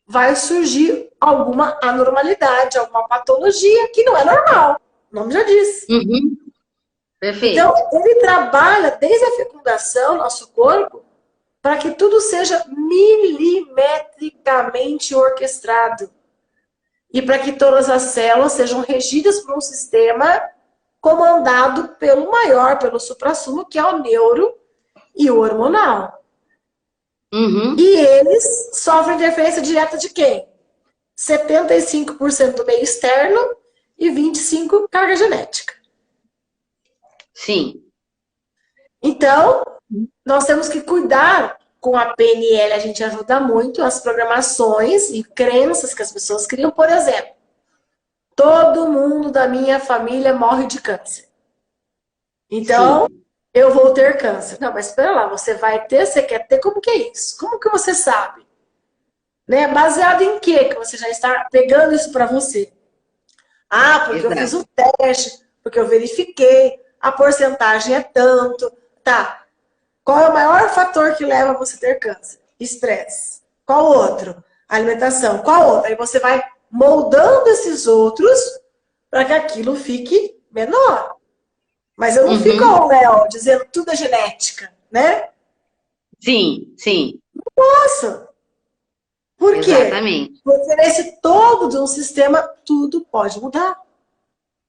vai surgir alguma anormalidade, alguma patologia que não é normal. O nome já diz. Perfeito. Então, ele trabalha desde a fecundação, nosso corpo, para que tudo seja milimetricamente orquestrado. E para que todas as células sejam regidas por um sistema comandado pelo maior, pelo suprassumo, que é o neuro e o hormonal. E eles sofrem interferência direta de quem? 75% do meio externo e 25% carga genética. Sim. Então, nós temos que cuidar com a PNL, a gente ajuda muito as programações e crenças que as pessoas criam. Por exemplo, todo mundo da minha família morre de câncer. Então, eu vou ter câncer. Não, mas espera lá, você vai ter, você quer ter, como que é isso? Como que você sabe? Né? Baseado em quê que você já está pegando isso para você? Ah, porque eu fiz o teste, porque eu verifiquei, a porcentagem é tanto. Tá. Qual é o maior fator que leva a você a ter câncer? Estresse. Qual outro? Alimentação. Qual outro? Aí você vai moldando esses outros para que aquilo fique menor. Mas eu não fico ao Léo dizendo tudo é genética, né? Sim, sim. Não posso. Por quê? Exatamente. Porque nesse todo de um sistema, tudo pode mudar.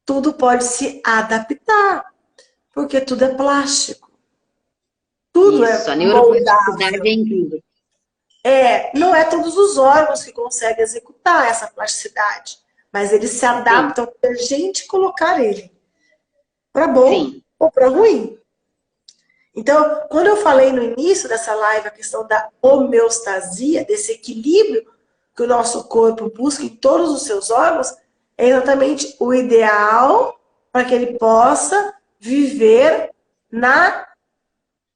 Tudo pode se adaptar. Porque tudo é plástico. Tudo Isso, é a neuroplasticidade é incrível. Não é todos os órgãos que conseguem executar essa plasticidade. Mas eles se adaptam para a gente colocar ele. Para bom ou para ruim. Então, quando eu falei no início dessa live a questão da homeostasia, desse equilíbrio que o nosso corpo busca em todos os seus órgãos, é exatamente o ideal para que ele possa viver na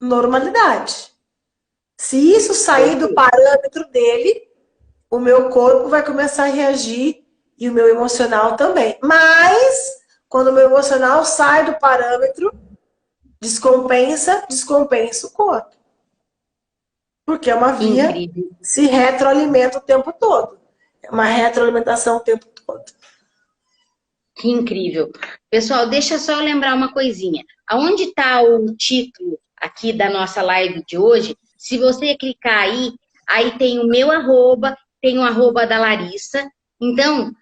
normalidade. Se isso sair do parâmetro dele, o meu corpo vai começar a reagir e o meu emocional também. Mas, quando o meu emocional sai do parâmetro, descompensa o corpo. Porque é uma via que se retroalimenta o tempo todo. É uma retroalimentação o tempo todo. Que incrível. Pessoal, deixa só eu lembrar uma coisinha. Aonde está o título aqui da nossa live de hoje? Se você clicar aí tem o meu arroba, tem o arroba da Larissa. Então,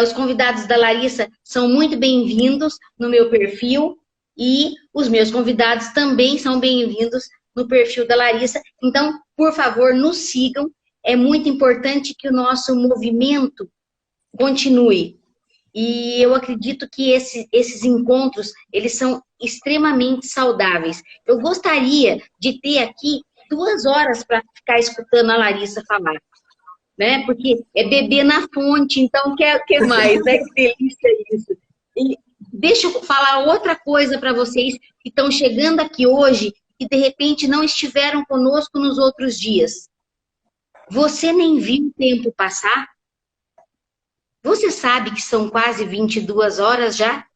os convidados da Larissa são muito bem-vindos no meu perfil e os meus convidados também são bem-vindos no perfil da Larissa. Então, por favor, nos sigam. É muito importante que o nosso movimento continue. E eu acredito que esses encontros, eles são extremamente saudáveis. Eu gostaria de ter aqui 2 horas para ficar escutando a Larissa falar, né? Porque é beber na fonte, então quer mais, né? Que delícia isso. E deixa eu falar outra coisa para vocês que estão chegando aqui hoje e de repente não estiveram conosco nos outros dias. Você nem viu o tempo passar? Você sabe que são quase 22 horas já?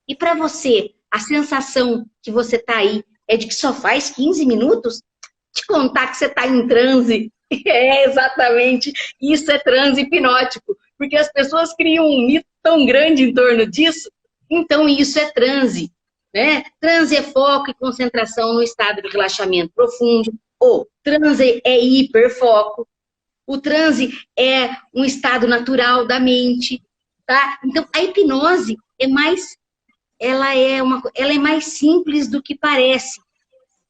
E para você, a sensação que você está aí é de que só faz 15 minutos? Te contar que você está em transe. Exatamente. Isso é transe hipnótico. Porque as pessoas criam um mito tão grande em torno disso. Então, isso é transe. Né? Transe é foco e concentração no estado de relaxamento profundo. Ou transe é hiperfoco. O transe é um estado natural da mente, tá? Então, a hipnose ela é mais simples do que parece.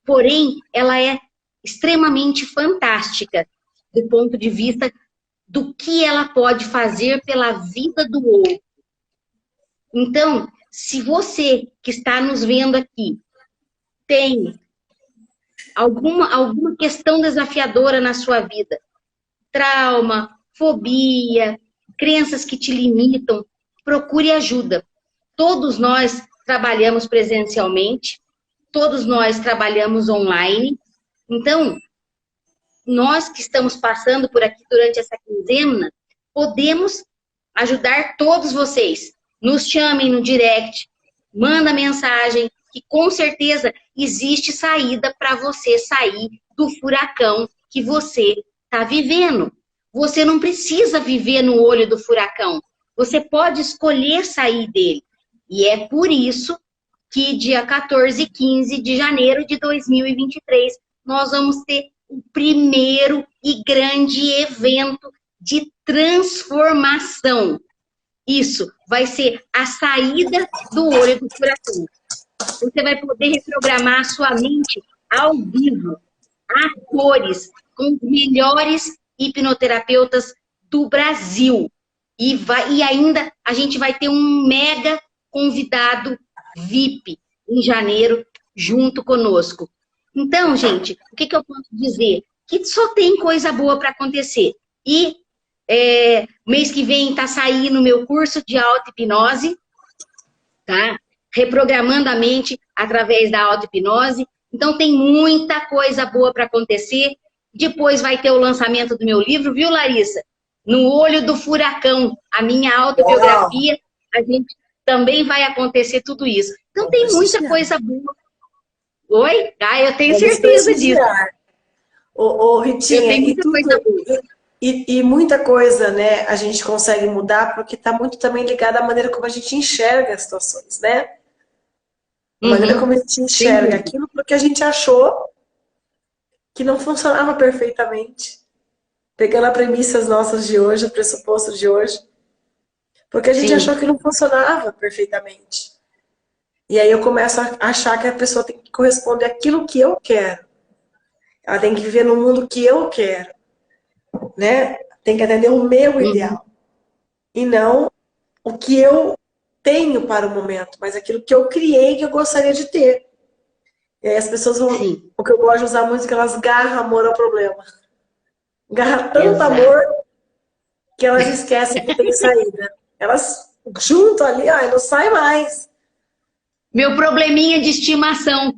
Porém, ela é extremamente fantástica do ponto de vista do que ela pode fazer pela vida do outro. Então, se você que está nos vendo aqui tem alguma questão desafiadora na sua vida, trauma, fobia, crenças que te limitam, procure ajuda. Todos nós trabalhamos presencialmente, todos nós trabalhamos online. Então, nós que estamos passando por aqui durante essa quinzena, podemos ajudar todos vocês. Nos chamem no direct, manda mensagem, que com certeza existe saída para você sair do furacão que você está vivendo. Você não precisa viver no olho do furacão. Você pode escolher sair dele. E é por isso que dia 14 e 15 de janeiro de 2023, nós vamos ter o primeiro e grande evento de transformação. Isso vai ser a saída do olho do furacão. Você vai poder reprogramar a sua mente ao vivo, a cores, com os melhores hipnoterapeutas do Brasil. E ainda a gente vai ter um mega convidado VIP em janeiro, junto conosco. Então, gente, o que eu posso dizer? Que só tem coisa boa para acontecer. E mês que vem está saindo o meu curso de auto-hipnose, tá? Reprogramando a mente através da auto-hipnose. Então, tem muita coisa boa para acontecer. Depois vai ter o lançamento do meu livro, viu, Larissa? No Olho do Furacão, a minha autobiografia, a gente também vai acontecer tudo isso. Então, tem muita coisa boa. Oi? Ah, eu tenho certeza disso. Ritinha, eu tenho muita coisa boa. E muita coisa, né, a gente consegue mudar porque está muito também ligada à maneira como a gente enxerga as situações, né? A maneira como a gente enxerga aquilo, porque a gente achou que não funcionava perfeitamente. Pegando as premissas nossas de hoje, o pressuposto de hoje. Porque a gente achou que não funcionava perfeitamente. E aí eu começo a achar que a pessoa tem que corresponder àquilo que eu quero. Ela tem que viver no mundo que eu quero. Né? Tem que atender o meu ideal. E não o que eu tenho para o momento, mas aquilo que eu criei que eu gostaria de ter. E aí as pessoas vão... O que eu gosto de usar muito é que elas garram amor ao problema. Garram tanto amor que elas esquecem que tem saída. Elas juntam ali, ó, e não sai mais. Meu probleminha de estimação.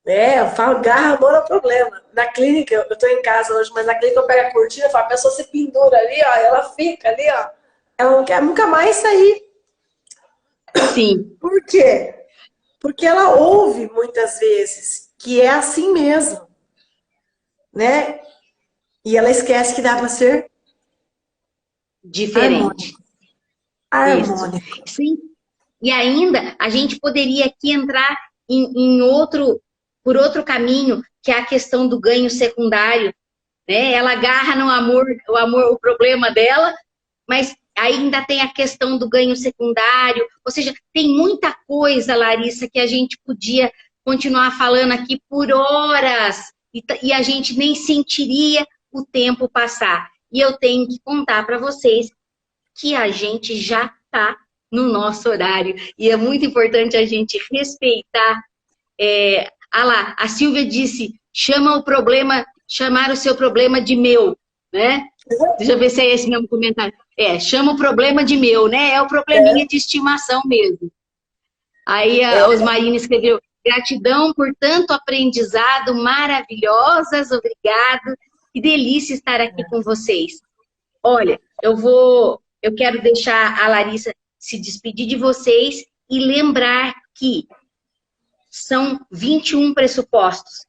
Eu falo, garra amor ao problema. Na clínica, eu tô em casa hoje, mas na clínica eu pego a cortina e falo, a pessoa se pendura ali, ó, ela fica ali, ó. Ela não quer nunca mais sair. Sim. Por quê? Porque ela ouve muitas vezes que é assim mesmo, né? E ela esquece que dá para ser diferente. Harmônico. Sim. E ainda a gente poderia aqui entrar por outro caminho, que é a questão do ganho secundário, né? Ela agarra no amor, o problema dela, mas ainda tem a questão do ganho secundário. Ou seja, tem muita coisa, Larissa, que a gente podia continuar falando aqui por horas e a gente nem sentiria o tempo passar. E eu tenho que contar para vocês que a gente já está no nosso horário. E é muito importante a gente respeitar. A Silvia disse, chamar o seu problema de meu, né? Deixa eu ver se é esse mesmo comentário. Chama o problema de meu, né? É o probleminha de estimação mesmo. Aí a Osmarina escreveu, gratidão por tanto aprendizado, maravilhosas, obrigado. Que delícia estar aqui com vocês. Olha, eu quero deixar a Larissa se despedir de vocês e lembrar que são 21 pressupostos,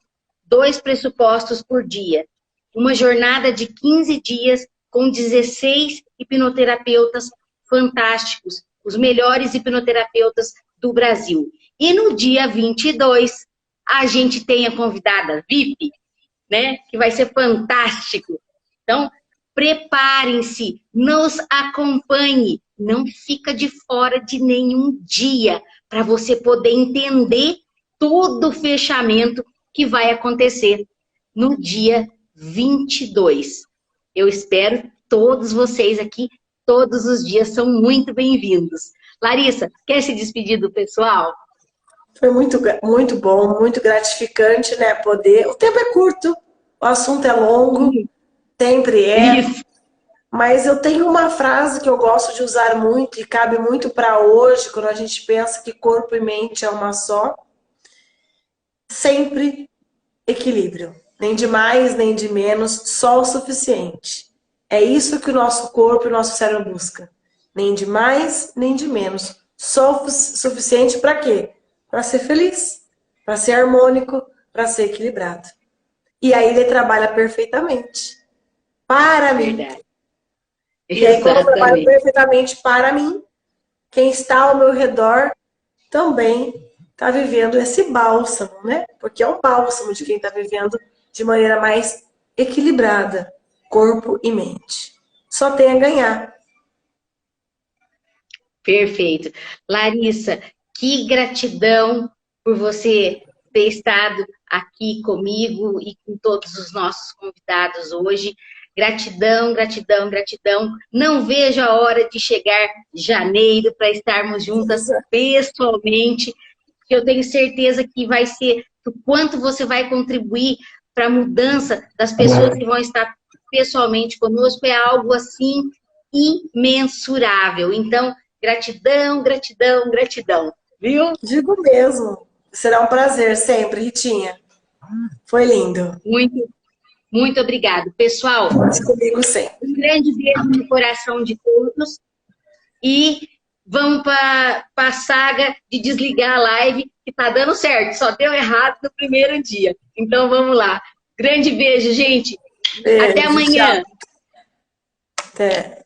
2 pressupostos por dia. Uma jornada de 15 dias com 16 hipnoterapeutas fantásticos, os melhores hipnoterapeutas do Brasil. E no dia 22, a gente tem a convidada VIP, né? Que vai ser fantástico. Então, preparem-se, nos acompanhe, não fica de fora de nenhum dia, para você poder entender todo o fechamento que vai acontecer no dia 22. Eu espero todos vocês aqui, todos os dias, são muito bem-vindos. Larissa, quer se despedir do pessoal? Foi muito bom, muito gratificante, né? Poder. O tempo é curto, o assunto é longo, sempre é. Isso. Mas eu tenho uma frase que eu gosto de usar muito e cabe muito para hoje, quando a gente pensa que corpo e mente é uma só. Sempre equilíbrio. Nem de mais, nem de menos, só o suficiente. É isso que o nosso corpo e o nosso cérebro busca. Nem de mais, nem de menos. Só o suficiente para quê? Para ser feliz, para ser harmônico, para ser equilibrado. E aí ele trabalha perfeitamente para mim. Verdade. E aí, como eu trabalho Exatamente. perfeitamente para mim, quem está ao meu redor também está vivendo esse bálsamo, né? Porque é um bálsamo de quem está vivendo de maneira mais equilibrada, corpo e mente. Só tem a ganhar. Perfeito. Larissa, que gratidão por você ter estado aqui comigo e com todos os nossos convidados hoje. Gratidão, gratidão, gratidão. Não vejo a hora de chegar janeiro para estarmos juntas pessoalmente, que eu tenho certeza que vai ser o quanto você vai contribuir para a mudança das pessoas que vão estar pessoalmente conosco, é algo assim imensurável. Então, gratidão, gratidão, gratidão. Viu? Digo mesmo. Será um prazer sempre, Ritinha. Foi lindo. Muito, muito obrigado. Pessoal, Conte comigo sempre. um grande beijo no coração de todos e vamos para a saga de desligar a live, que tá dando certo, só deu errado no primeiro dia. Então vamos lá. Grande beijo, gente. Beijo, Até amanhã. tchau. Até.